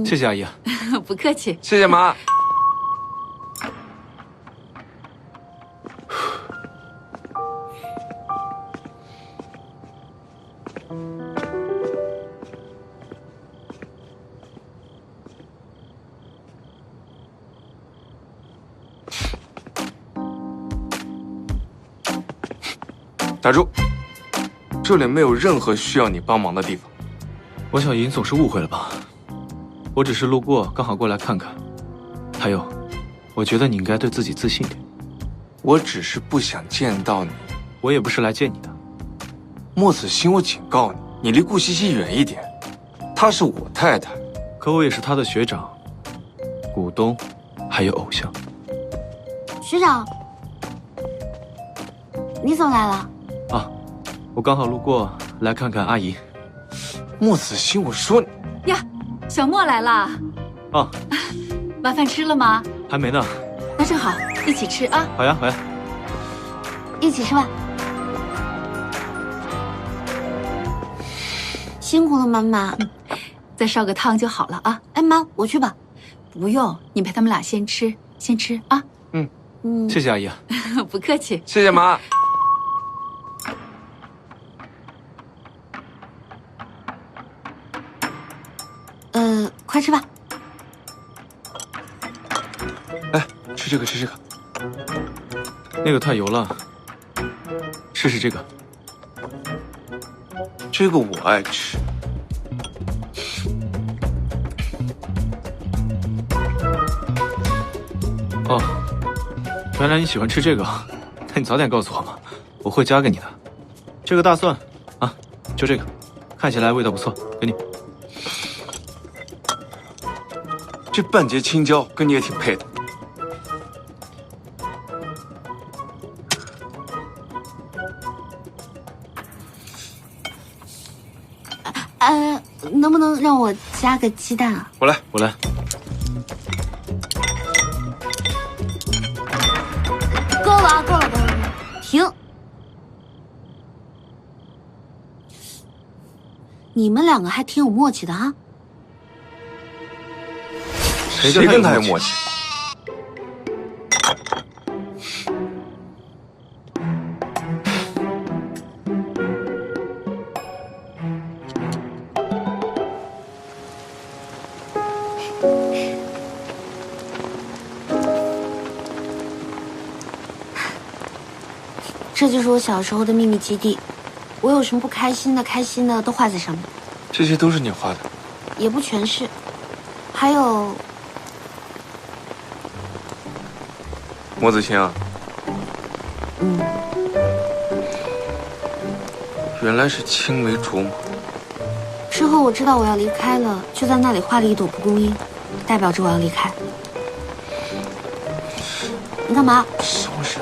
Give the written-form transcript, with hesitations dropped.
谢谢阿姨。不客气。谢谢妈。打住！这里没有任何需要你帮忙的地方。王小莹总是误会了吧？我只是路过，刚好过来看看。还有，我觉得你应该对自己自信点。我只是不想见到你。我也不是来见你的。莫子欣，我警告你，你离顾西西远一点。她是我太太，可我也是她的学长、股东，还有偶像。学长，你怎么来了？啊，我刚好路过，来看看阿姨。莫子欣，我说你呀，小莫来了。啊，晚饭吃了吗？还没呢。那正好，一起吃啊。好呀，好呀。一起吃吧。辛苦了，妈妈。再烧个汤就好了啊。哎妈，我去吧。不用，你陪他们俩先吃啊。谢谢阿姨。不客气。谢谢妈。快吃吧。来，吃这个，吃这个。那个太油了，试试这个。这个我爱吃。哦，原来你喜欢吃这个，那你早点告诉我嘛，我会加给你的。这个大蒜啊，就这个，看起来味道不错，给你。这半截青椒跟你也挺配的。能不能让我加个鸡蛋啊？我来。够了啊，够了。停！你们两个还挺有默契的哈。谁跟他有默契？这就是我小时候的秘密基地，我有什么不开心的、开心的都画在上面。这些都是你画的？也不全是，还有莫子欣啊。原来是青梅竹马。之后我知道我要离开了，就在那里画了一朵蒲公英，代表着我要离开。你干嘛？收拾。